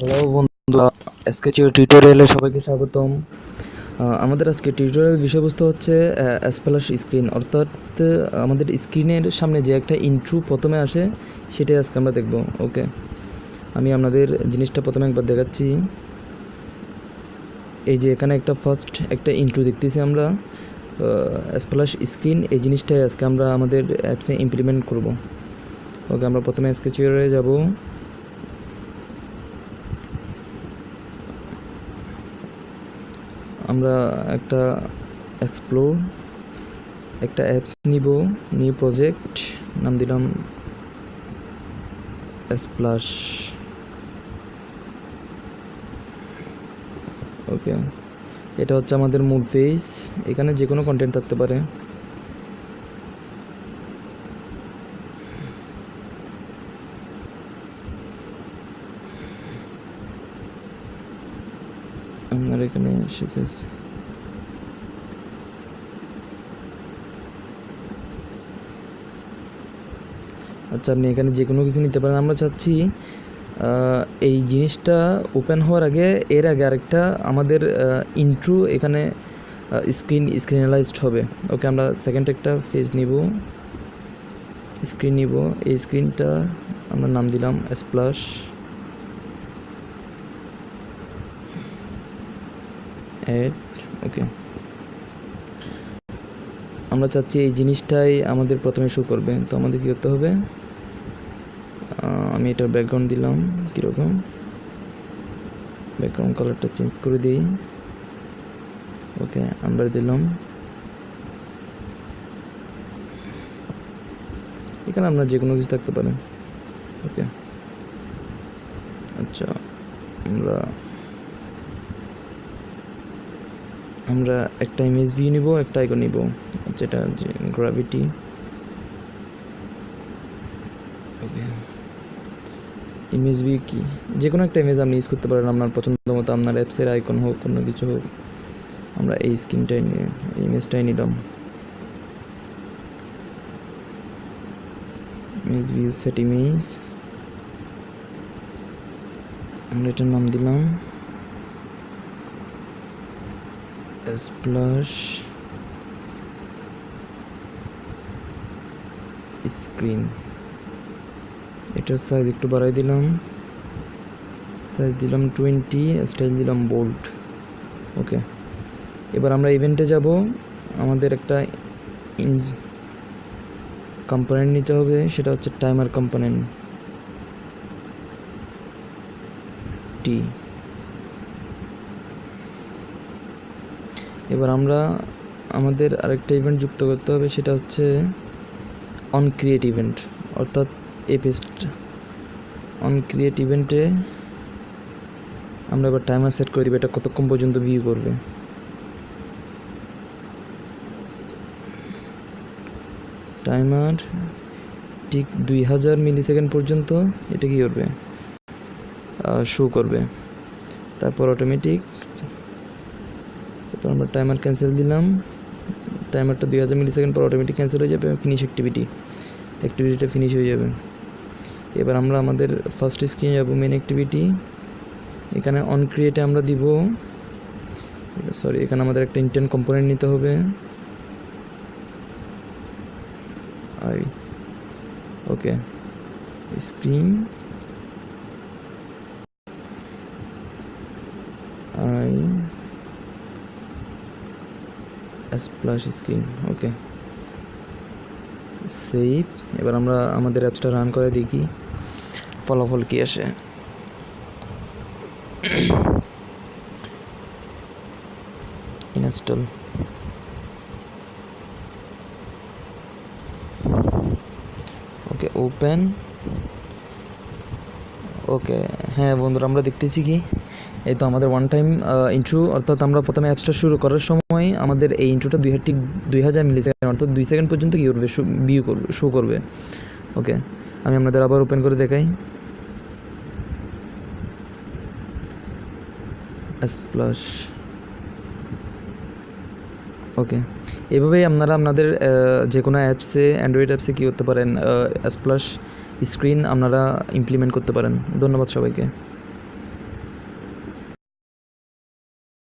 Hello বন্ধুরা, স্কেচের টিউটোরিয়ালে সবাইকে স্বাগতম। আমাদের আজকে টিউটোরিয়াল বিষয়বস্তু হচ্ছে স্প্ল্যাশ স্ক্রিন, অর্থাৎ আমাদের স্ক্রিনের সামনে যে একটা ইন্ট্রো প্রথমে আসে সেটাই আজকে আমরা দেখব। ওকে, আমি আপনাদের জিনিসটা প্রথমে একবার দেখাচ্ছি। এই যে এখানে ফার্স্ট একটা ইন্ট্রো দেখতেছি আমরা, স্প্ল্যাশ স্ক্রিন। এই জিনিসটাই আজকে আমরা আমাদের অ্যাপসে ইমপ্লিমেন্ট করব। ওকে, আমরা প্রথমে স্কেচওয়্যারে যাব। আমরা একটা অ্যাপস নিব, নিউ প্রজেক্ট, নাম দিলাম স্প্ল্যাশ। ওকে, এটা হচ্ছে আমাদের মূল পেজ। এখানে যে কোনো কন্টেন্ট থাকতে পারে। আপনার এখানে এসেছে, আচ্ছা আপনি এখানে যে কোনো কিছু নিতে পারেন। আমরা চাচ্ছি এই জিনিসটা ওপেন হওয়ার আগে, এর আগে আরেকটা আমাদের ইন্ট্রো এখানে স্ক্রিনালাইজড হবে। ওকে, আমরা সেকেন্ড একটা পেজ নিব, স্ক্রিন নিব। এই স্ক্রিনটা আমরা নাম দিলাম স্প্ল্যাশ। ওকে, আমরা চাচ্ছি এই জিনিসটাই আমাদের প্রথমে শো করবে। তো আমাদের কী করতে হবে, আমি এটার ব্যাকগ্রাউন্ড দিলাম কীরকম, ব্যাকগ্রাউন্ড কালারটা চেঞ্জ করে দিই। ওকে, আমরা দিলাম, এখানে আপনার যে কোনো কিছু থাকতে পারে। ওকে, আচ্ছা আমরা একটা ইমেজ ভিউ নিব, একটা আইকন নিব, যেটা যে গ্র্যাভিটি। ওকে, ইমেজ ভিউ কি, যে কোনো একটা ইমেজ আপনি ইউজ করতে পারেন আপনার পছন্দ মতো, আপনার অ্যাপসের আইকন হোক, কোনো কিছু হোক। আমরা এই স্ক্রিনটাই নিয়ে ইমেজটাই নিলাম। ইমেজ ভিউ, সেট ইমেজ, আমরা এটার নাম দিলাম স্প্ল্যাশ স্ক্রিন। এটার সাইজ একটু বাড়াই দিলাম, সাইজ দিলাম 20, স্টাইল দিলাম বোল্ড। ওকে, এবার আমরা ইভেন্টে যাব। আমাদের একটা কম্পোনেন্ট নিতে হবে, সেটা হচ্ছে টাইমার কম্পোনেন্ট টি। এবার আমাদের আরেকটা ইভেন্ট যুক্ত করতে হবে, সেটা হচ্ছে অন ক্রিয়েট ইভেন্ট, অর্থাৎ এই পেজটা অন ক্রিয়েট ইভেন্টে আমরা এবার টাইমার সেট করে দিব, এটা কতক্ষণ পর্যন্ত ভিউ করবে। টাইমার ঠিক 2000 মিলিসেকেন্ড পর্যন্ত এটা কী করবে, শো করবে। তারপর অটোমেটিক, তারপর আমরা টাইমার ক্যান্সেল দিলাম। টাইমারটা 2000 মিলিসেকেন্ড পর অটোমেটিক ক্যান্সেল হয়ে যাবে, ফিনিশ অ্যাক্টিভিটিটা ফিনিশ হয়ে যাবে। এবার আমরা আমাদের ফার্স্ট স্ক্রিনে যাব, মেন অ্যাক্টিভিটি। এখানে অন ক্রিয়েটে আমরা দিব, এখানে আমাদের একটা ইন্টেন্ট কম্পোনেন্ট নিতে হবে। ওকে, স্ক্রিন স্প্ল্যাশ স্ক্রিন। ওকে, সেভ। এবার আমরা আমাদের অ্যাপসটা রান করে দেখি ফলাফল কি আসে। ইনস্টল। ওকে, ওপেন। ওকে, হ্যাঁ বন্ধুরা, আমরা দেখতেছি কি, এই তো আমাদের ওয়ান টাইম ইন্ট্রো, অর্থাৎ আমরা প্রথমে অ্যাপসটা শুরু করার সময় আমাদের এই ইন্ট্রোটা 2000 মিলিসেকেন্ড, অর্থাৎ 2 সেকেন্ড পর্যন্ত কী করবে, শো করবে। ওকে, আমি আপনাদের আবার ওপেন করে দেখাই স্প্ল্যাশ। ওকে, এভাবেই আপনারা আপনাদের যে কোনো অ্যাপসে, অ্যান্ড্রয়েড অ্যাপসে কী করতে পারেন, স্প্ল্যাশ স্ক্রিন আপনারা ইমপ্লিমেন্ট করতে পারেন। ধন্যবাদ সবাইকে।